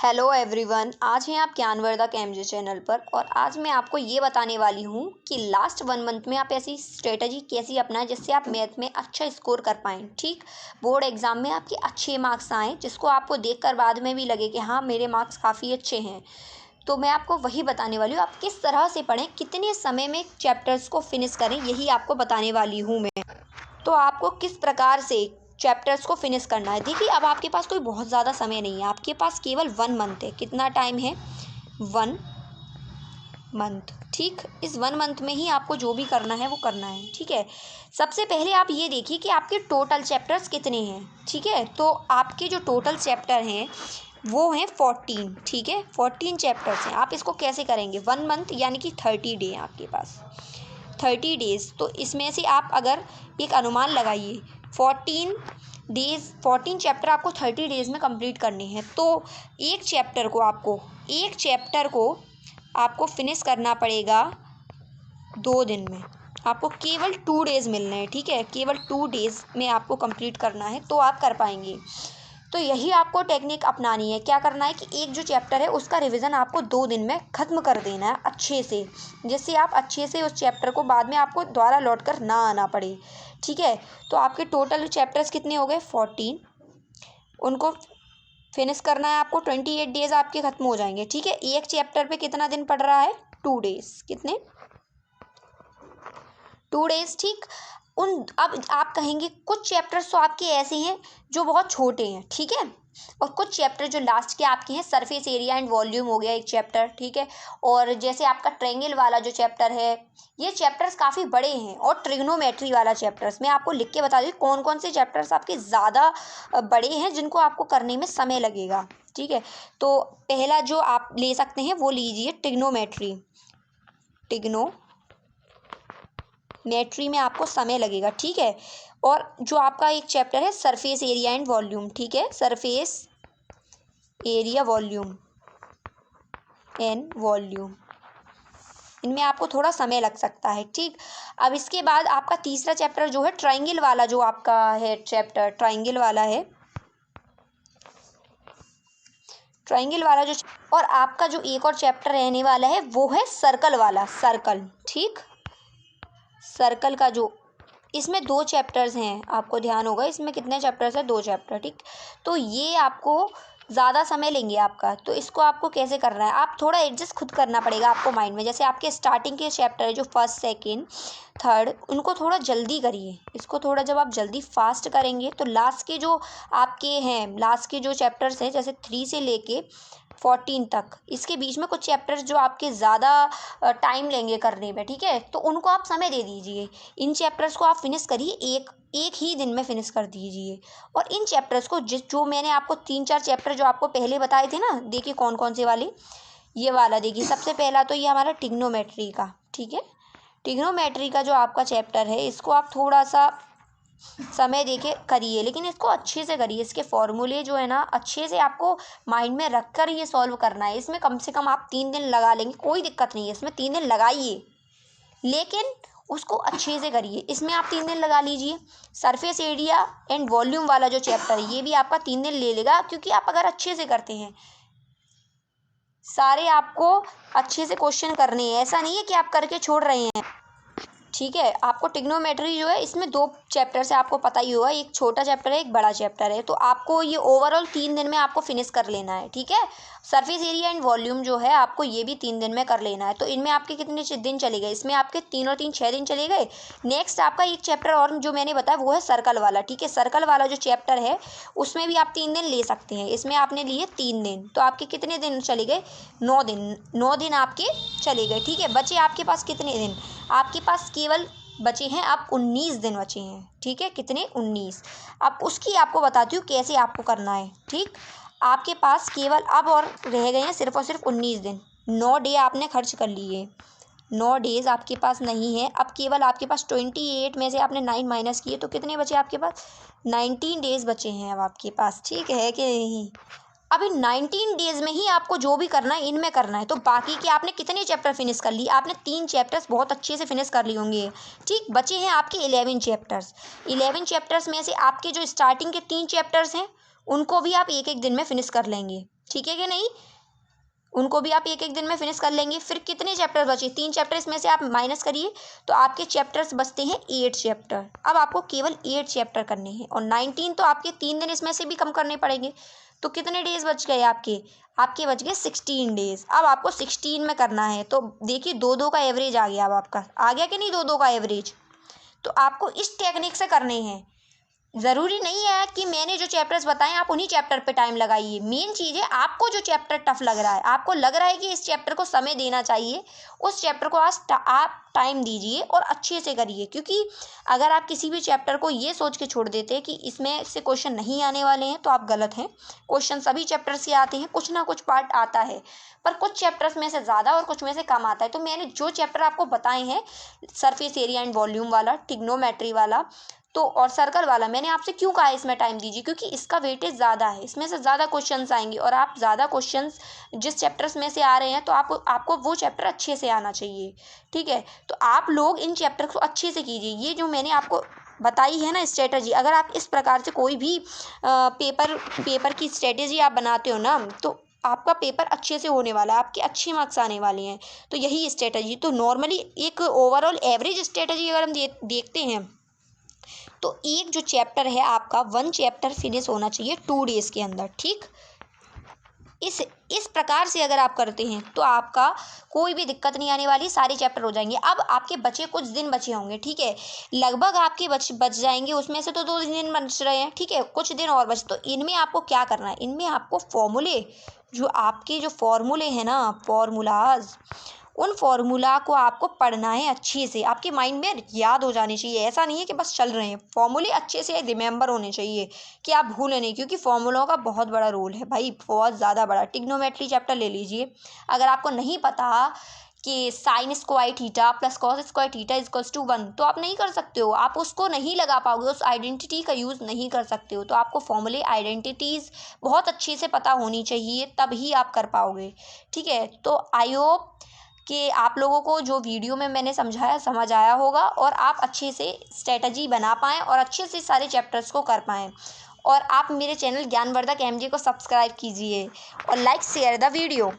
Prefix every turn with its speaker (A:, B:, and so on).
A: Hello everyone, आज हैं आप ज्ञानवर्धक केमजे चैनल पर। और आज मैं आपको ये बताने वाली हूँ कि लास्ट 1 मंथ में आप ऐसी स्ट्रेटजी कैसी अपनाएं जिससे आप मैथ में अच्छा स्कोर कर पाएँ। ठीक, बोर्ड एग्ज़ाम में आपके अच्छे मार्क्स आएँ, जिसको आपको देखकर बाद में भी लगे कि हाँ, मेरे मार्क्स काफ़ी अच्छे हैं। तो मैं आपको वही बताने वाली हूँ, आप किस तरह से पढ़ें, कितने समय में चैप्टर्स को फिनिश करें, यही आपको बताने वाली हूँ मैं। तो आपको किस प्रकार से चैप्टर्स को फिनिश करना है। देखिए, अब आपके पास कोई बहुत ज़्यादा समय नहीं है, आपके पास केवल 1 मंथ है। कितना टाइम है? 1 मंथ। ठीक, इस 1 मंथ में ही आपको जो भी करना है वो करना है। ठीक है, सबसे पहले आप ये देखिए कि आपके टोटल चैप्टर्स कितने हैं। ठीक है, तो आपके जो टोटल चैप्टर हैं वो हैं 14। ठीक है, 14 चैप्टर्स हैं। आप इसको कैसे करेंगे? 1 मंथ यानी कि 30 डे हैं आपके पास, 30 डेज़। तो इसमें से आप अगर एक अनुमान लगाइए, 14 चैप्टर आपको 30 डेज़ में कंप्लीट करने हैं। तो एक चैप्टर को आपको फिनिश करना पड़ेगा 2 दिन में। आपको केवल 2 डेज़ मिलने हैं। ठीक है, केवल 2 डेज़ में आपको कंप्लीट करना है, तो आप कर पाएंगे। तो यही आपको टेक्निक अपनानी है। क्या करना है कि एक जो चैप्टर है उसका रिवीजन आपको 2 दिन में ख़त्म कर देना है अच्छे से, जिससे आप अच्छे से उस चैप्टर को बाद में आपको दोबारा लौट कर ना आना पड़े। ठीक है, तो आपके टोटल चैप्टर्स कितने हो गए? 14। उनको फिनिश करना है आपको, 28 डेज़ आपके ख़त्म हो जाएंगे। ठीक है, एक चैप्टर पे कितना दिन पड़ रहा है? 2 डेज़। कितने? 2 डेज़। ठीक, अब आप कहेंगे कुछ चैप्टर्स तो आपके ऐसे हैं जो बहुत छोटे हैं। ठीक है, और कुछ चैप्टर जो लास्ट के आपके हैं, सरफेस एरिया एंड वॉल्यूम हो गया एक चैप्टर। ठीक है, और जैसे आपका ट्रायंगल वाला जो चैप्टर है, ये चैप्टर्स काफ़ी बड़े हैं। और ट्रिग्नोमेट्री वाला चैप्टर्स मैं आपको लिख के बता दूँ कौन कौन से चैप्टर्स आपके ज़्यादा बड़े हैं, जिनको आपको करने में समय लगेगा। ठीक है, तो पहला जो आप ले सकते हैं वो लीजिए ट्रिग्नोमेट्री में आपको समय लगेगा। ठीक है, और जो आपका एक चैप्टर है सरफेस एरिया एंड वॉल्यूम। ठीक है, सरफेस एरिया एंड वॉल्यूम, इनमें आपको थोड़ा समय लग सकता है। ठीक, अब इसके बाद आपका तीसरा चैप्टर जो है ट्रायंगल वाला, जो आपका है चैप्टर ट्रायंगल वाला जो, और आपका जो एक और चैप्टर रहने वाला है वो है सर्कल वाला, ठीक, सर्कल का जो, इसमें 2 चैप्टर्स हैं। आपको ध्यान होगा इसमें कितने चैप्टर्स हैं? 2 चैप्टर। ठीक, तो ये आपको ज़्यादा समय लेंगे आपका। तो इसको आपको कैसे करना है? आप थोड़ा एडजस्ट खुद करना पड़ेगा आपको माइंड में। जैसे आपके स्टार्टिंग के चैप्टर है जो फर्स्ट सेकेंड थर्ड, उनको थोड़ा जल्दी करिए। इसको थोड़ा जब आप जल्दी फास्ट करेंगे तो लास्ट के जो आपके हैं, लास्ट के जो चैप्टर्स हैं जैसे 3 से लेके 14 तक, इसके बीच में कुछ चैप्टर्स जो आपके ज़्यादा टाइम लेंगे करने में। ठीक है, तो उनको आप समय दे दीजिए। इन चैप्टर्स को आप फिनिश करिए, एक ही दिन में फिनिश कर दीजिए। और इन चैप्टर्स को जो मैंने आपको 3-4 चैप्टर जो आपको पहले बताए थे ना, देखिए कौन कौन से वाले, ये वाला देखिए। सबसे पहला तो ये हमारा ट्रिग्नोमेट्री का। ठीक है, ट्रिग्नोमेट्री का जो आपका चैप्टर है, इसको आप थोड़ा सा समय देके करिए, लेकिन इसको अच्छे से करिए। इसके फॉर्मूले जो है ना, अच्छे से आपको माइंड में रख कर ये सॉल्व करना है। इसमें कम से कम आप 3 दिन लगा लेंगे, कोई दिक्कत नहीं है। इसमें 3 दिन लगाइए, लेकिन उसको अच्छे से करिए। इसमें आप 3 दिन लगा लीजिए। सरफेस एरिया एंड वॉल्यूम वाला जो चैप्टर है, ये भी आपका 3 दिन ले लेगा, क्योंकि आप अगर अच्छे से करते हैं, सारे आपको अच्छे से क्वेश्चन करने हैं। ऐसा नहीं है कि आप करके छोड़ रहे हैं। ठीक है, आपको ट्रिग्नोमेट्री जो है इसमें 2 चैप्टर से आपको पता ही होगा, एक छोटा चैप्टर है, एक बड़ा चैप्टर है। तो आपको ये ओवरऑल 3 दिन में आपको फिनिश कर लेना है। ठीक है, सरफेस एरिया एंड वॉल्यूम जो है आपको ये भी 3 दिन में कर लेना है। तो इनमें आपके कितने दिन चले गए? इसमें आपके 3 और 3 6 दिन चले गए। नेक्स्ट आपका एक चैप्टर और जो मैंने बताया वो है सर्कल वाला। ठीक है, सर्कल वाला जो चैप्टर है उसमें भी आप 3 दिन ले सकते हैं। इसमें आपने लिए 3 दिन, तो आपके कितने दिन चले गए? 9 दिन। 9 दिन आपके चले गए। ठीक है, बचे आपके पास कितने दिन? आपके पास केवल बचे हैं अब 19 दिन बचे हैं। ठीक है, कितने? 19। अब उसकी आपको बताती हूँ कैसे आपको करना है। ठीक, आपके पास केवल अब और रह गए हैं सिर्फ और सिर्फ 19 दिन। 9 डे आपने खर्च कर लिए, 9 डेज़ आपके पास नहीं है। अब केवल आपके पास 28 में से आपने 9 माइनस किए, तो कितने बचे आपके पास? 19 डेज़ बचे हैं अब आपके पास। ठीक है कि नहीं? अब इन 19 डेज़ में ही आपको जो भी करना है इनमें करना है। तो बाकी के आपने कितने चैप्टर फिनिश कर लिए? आपने 3 चैप्टर्स बहुत अच्छे से फिनिश कर लिए होंगे। ठीक, बचे हैं आपके 11 चैप्टर्स। 11 चैप्टर्स में से आपके जो स्टार्टिंग के 3 चैप्टर्स हैं उनको भी आप एक एक दिन में फिनिश कर लेंगे। ठीक है कि नहीं? उनको भी आप एक एक दिन में फिनिश कर लेंगे। फिर कितने चैप्टर बचे? 3 चैप्टर, इसमें से आप माइनस करिए तो आपके चैप्टर्स बचते हैं 8 चैप्टर। अब आपको केवल 8 चैप्टर करने हैं और 19 तो आपके 3 दिन इसमें से भी कम करने पड़ेंगे। तो कितने डेज बच गए आपके? आपके बच गए 16 डेज। अब आपको 16 में करना है तो देखिए 2-2 का एवरेज आ गया। अब आपका आ गया कि नहीं 2-2 का एवरेज? तो आपको इस टेक्निक से करने हैं। ज़रूरी नहीं है कि मैंने जो चैप्टर्स बताए आप उन्हीं चैप्टर पे टाइम लगाइए। मेन चीज़ है आपको जो चैप्टर टफ लग रहा है, आपको लग रहा है कि इस चैप्टर को समय देना चाहिए, उस चैप्टर को आप टाइम दीजिए और अच्छे से करिए। क्योंकि अगर आप किसी भी चैप्टर को ये सोच के छोड़ देते हैं कि इसमें से क्वेश्चन नहीं आने वाले हैं तो आप गलत हैं। क्वेश्चन सभी चैप्टर से आते हैं, कुछ ना कुछ पार्ट आता है, पर कुछ चैप्टर्स में से ज़्यादा और कुछ में से कम आता है। तो मैंने जो चैप्टर आपको बताए हैं, सरफेस एरिया एंड वॉल्यूम वाला, ट्रिग्नोमेट्री वाला तो और सर्कल वाला, मैंने आपसे क्यों कहा इसमें टाइम दीजिए? क्योंकि इसका वेटेज ज़्यादा है, इसमें से ज़्यादा क्वेश्चंस आएंगे और आप ज़्यादा क्वेश्चंस जिस चैप्टर्स में से आ रहे हैं तो आपको वो चैप्टर अच्छे से आना चाहिए। ठीक है, तो आप लोग इन चैप्टर को अच्छे से कीजिए। ये जो मैंने आपको बताई है ना स्ट्रेटजी, अगर आप इस प्रकार से कोई भी पेपर की स्ट्रेटजी आप बनाते हो ना तो आपका पेपर अच्छे से होने वाला है, आपके अच्छे मार्क्स आने वाले हैं। तो यही स्ट्रेटजी, तो नॉर्मली एक ओवरऑल एवरेज स्ट्रेटजी अगर हम देखते हैं तो एक जो चैप्टर है आपका 1 चैप्टर फिनिश होना चाहिए 2 डेज के अंदर। ठीक, इस प्रकार से अगर आप करते हैं तो आपका कोई भी दिक्कत नहीं आने वाली, सारे चैप्टर हो जाएंगे। अब आपके बचे कुछ दिन बचे होंगे, ठीक है, लगभग आपके बच जाएंगे, उसमें से तो 2 दिन बच रहे हैं, ठीक है, कुछ दिन और बचे। तो इनमें आपको क्या करना है? इनमें आपको फॉर्मूले, जो आपके जो फॉर्मूले हैं ना, फॉर्मूलाज, उन फॉर्मूला को आपको पढ़ना है अच्छे से, आपके माइंड में याद हो जाने चाहिए। ऐसा नहीं है कि बस चल रहे हैं, फॉर्मूले अच्छे से रिमेंबर होने चाहिए कि आप भूलें नहीं, क्योंकि फॉर्मूलों का बहुत बड़ा रोल है भाई, बहुत ज़्यादा बड़ा। ट्रिग्नोमेट्री चैप्टर ले लीजिए, अगर आपको नहीं पता कि sine square theta plus cos square theta equals to 1 तो आप नहीं कर सकते हो, आप उसको नहीं लगा पाओगे, उस आइडेंटिटी का यूज़ नहीं कर सकते हो। तो आपको फॉर्मूले आइडेंटिटीज़ बहुत अच्छे से पता होनी चाहिए, तभी आप कर पाओगे। ठीक है, तो आई होप कि आप लोगों को जो वीडियो में मैंने समझाया समझ आया होगा और आप अच्छे से स्ट्रेटजी बना पाएँ और अच्छे से सारे चैप्टर्स को कर पाएँ। और आप मेरे चैनल ज्ञानवर्धक MJ को सब्सक्राइब कीजिए और लाइक शेयर द वीडियो।